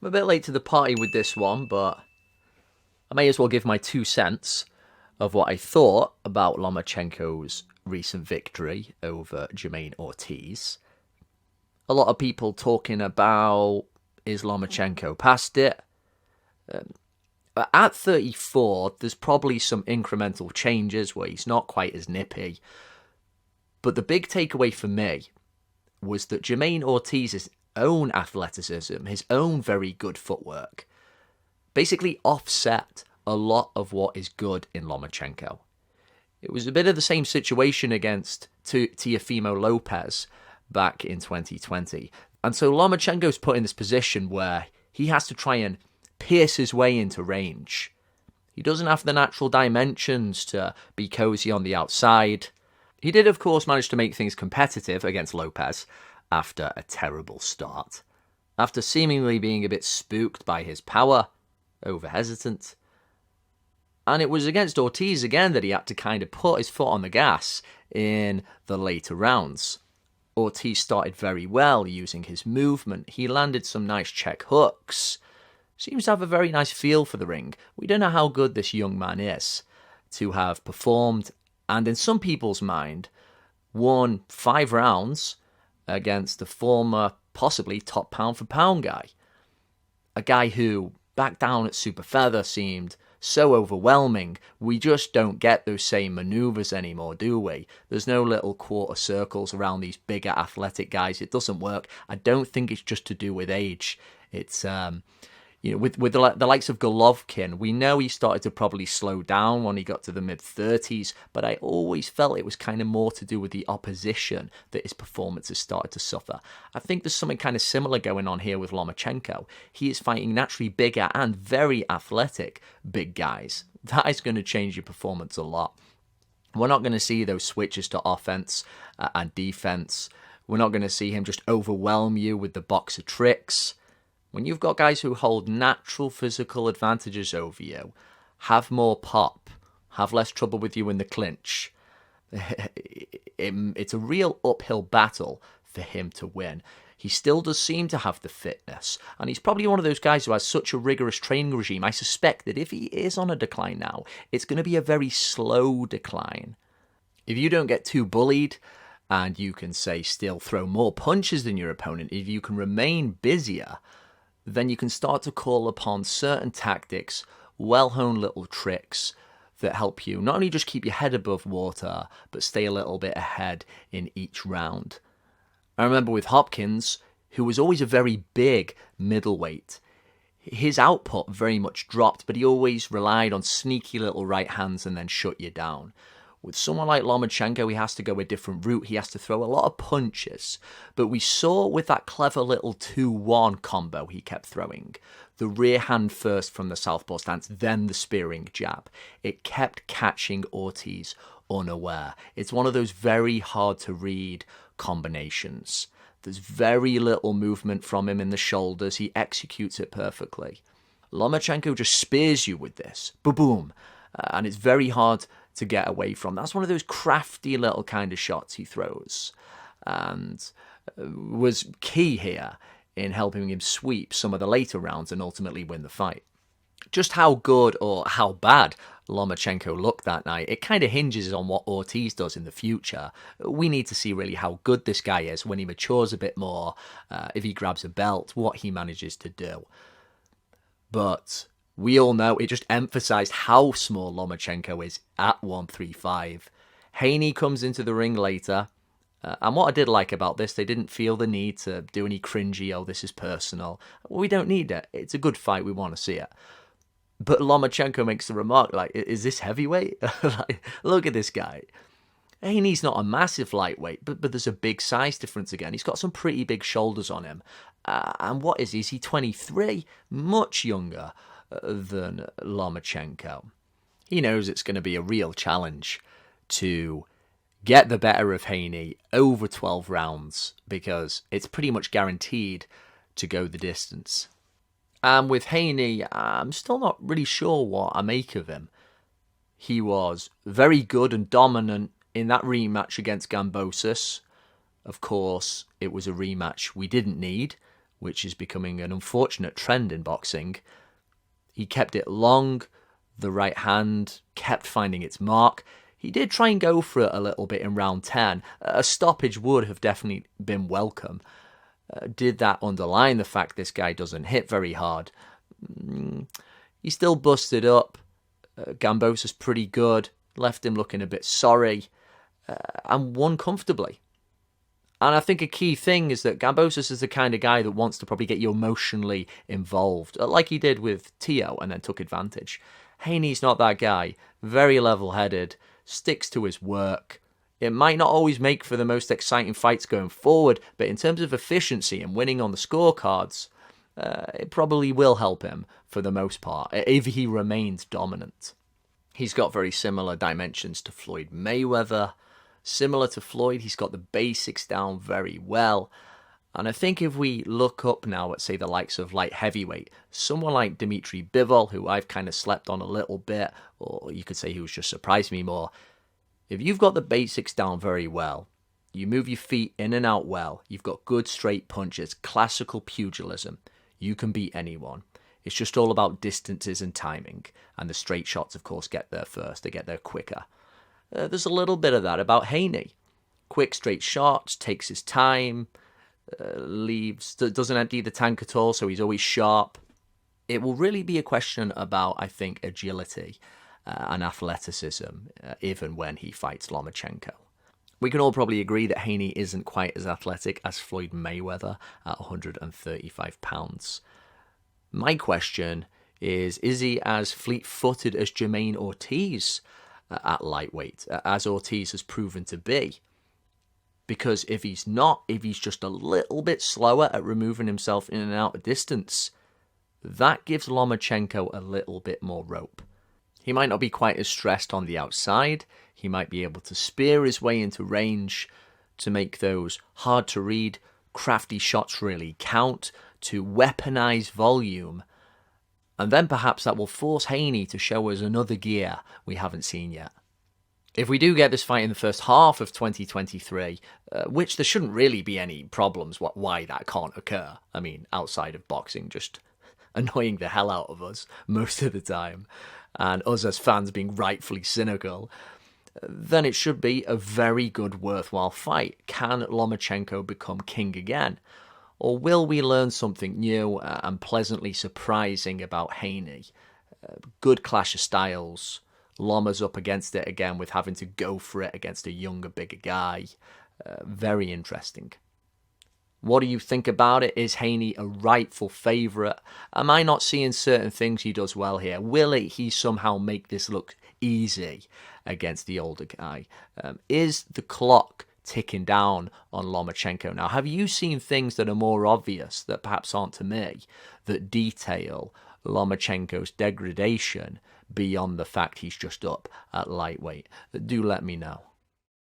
I'm a bit late to the party with this one, but I may as well give my 2 cents of what I thought about Lomachenko's recent victory over Jermaine Ortiz. A lot of people talking about, is Lomachenko past it? At 34, there's probably some incremental changes where he's not quite as nippy. But the big takeaway for me was that Jermaine Ortiz's own athleticism, his own very good footwork, basically offset a lot of what is good in Lomachenko. It was a bit of the same situation against Teofimo Lopez back in 2020. And so Lomachenko's put in this position where he has to try and pierce his way into range. He doesn't have the natural dimensions to be cozy on the outside. He did, of course, manage to make things competitive against Lopez after a terrible start. After seemingly being a bit spooked by his power, over-hesitant. And it was against Ortiz again that he had to kind of put his foot on the gas in the later rounds. Ortiz started very well using his movement. He landed some nice check hooks. Seems to have a very nice feel for the ring. We don't know how good this young man is to have performed, and in some people's mind, won 5 rounds against a former, possibly top pound-for-pound guy. A guy who, back down at Super Feather, seemed so overwhelming. We just don't get those same maneuvers anymore, do we? There's no little quarter circles around these bigger athletic guys. It doesn't work. I don't think it's just to do with age. It's with the likes of Golovkin, we know he started to probably slow down when he got to the mid-30s, but I always felt it was kind of more to do with the opposition that his performances started to suffer. I think there's something kind of similar going on here with Lomachenko. He is fighting naturally bigger and very athletic big guys. That is going to change your performance a lot. We're not going to see those switches to offense and defense. We're not going to see him just overwhelm you with the boxer tricks. When you've got guys who hold natural physical advantages over you, have more pop, have less trouble with you in the clinch, it's a real uphill battle for him to win. He still does seem to have the fitness, and he's probably one of those guys who has such a rigorous training regime. I suspect that if he is on a decline now, it's going to be a very slow decline. If you don't get too bullied, and you can, say, still throw more punches than your opponent, if you can remain busier, then you can start to call upon certain tactics, well-honed little tricks that help you not only just keep your head above water, but stay a little bit ahead in each round. I remember with Hopkins, who was always a very big middleweight, his output very much dropped, but he always relied on sneaky little right hands and then shut you down. With someone like Lomachenko, he has to go a different route. He has to throw a lot of punches. But we saw with that clever little 2-1 combo he kept throwing, the rear hand first from the southpaw stance, then the spearing jab. It kept catching Ortiz unaware. It's one of those very hard to read combinations. There's very little movement from him in the shoulders. He executes it perfectly. Lomachenko just spears you with this. Boom. And it's very hard to get away from. That's one of those crafty little kind of shots he throws, and was key here in helping him sweep some of the later rounds and ultimately win the fight. Just how good or how bad Lomachenko looked that night, it kind of hinges on what Ortiz does in the future. We need to see really how good this guy is when he matures a bit more, if he grabs a belt, what he manages to do. But we all know it just emphasized how small Lomachenko is at 135. Haney comes into the ring later. And what I did like about this, they didn't feel the need to do any cringy, oh, this is personal. We don't need it. It's a good fight. We want to see it. But Lomachenko makes the remark, like, is this heavyweight? Like, look at this guy. Haney's not a massive lightweight, but there's a big size difference again. He's got some pretty big shoulders on him. And what is he? Is he 23? Much younger than Lomachenko. He knows it's going to be a real challenge to get the better of Haney over 12 rounds because it's pretty much guaranteed to go the distance. And with Haney, I'm still not really sure what I make of him. He was very good and dominant in that rematch against Gambosis. Of course, it was a rematch we didn't need. which is becoming an unfortunate trend in boxing. He kept it long, the right hand kept finding its mark. He did try and go for it a little bit in round 10. A stoppage would have definitely been welcome. Did that underline the fact this guy doesn't hit very hard? He still busted up. Gambosa's pretty good, left him looking a bit sorry, and won comfortably. And I think a key thing is that Gambosa is the kind of guy that wants to probably get you emotionally involved, like he did with Tio and then took advantage. Haney's not that guy. Very level-headed, sticks to his work. It might not always make for the most exciting fights going forward, but in terms of efficiency and winning on the scorecards, it probably will help him for the most part, if he remains dominant. He's got very similar dimensions to Floyd Mayweather. Similar to Floyd, he's got the basics down very well. And I think if we look up now at, say, the likes of light heavyweight, someone like Dmitry Bivol, who I've kind of slept on a little bit, or you could say who's just surprised me more, if you've got the basics down very well, you move your feet in and out well, you've got good straight punches, classical pugilism, you can beat anyone. It's just all about distances and timing, and the straight shots, of course, get there first, they get there quicker. There's a little bit of that about Haney. Quick straight shots, takes his time, doesn't empty the tank at all, so he's always sharp. It will really be a question about, I think, agility and athleticism, even when he fights Lomachenko. We can all probably agree that Haney isn't quite as athletic as Floyd Mayweather at 135 pounds. My question is he as fleet-footed as Jermaine Ortiz at lightweight, as Ortiz has proven to be? Because if he's not, if he's just a little bit slower at removing himself in and out of distance, that gives Lomachenko a little bit more rope. He might not be quite as stressed on the outside. He might be able to spear his way into range to make those hard-to-read, crafty shots really count, to weaponize volume. And then perhaps that will force Haney to show us another gear we haven't seen yet. If we do get this fight in the first half of 2023, which there shouldn't really be any problems why that can't occur. I mean, outside of boxing just annoying the hell out of us most of the time, and us as fans being rightfully cynical, then it should be a very good, worthwhile fight. Can Lomachenko become king again? Or will we learn something new and pleasantly surprising about Haney? Good clash of styles. Loma's up against it again with having to go for it against a younger, bigger guy. Very interesting. What do you think about it? Is Haney a rightful favourite? Am I not seeing certain things he does well here? Will he somehow make this look easy against the older guy? Is the clock ticking down on Lomachenko now? Have you seen things that are more obvious that perhaps aren't to me, that detail Lomachenko's degradation beyond the fact he's just up at lightweight? Do let me know.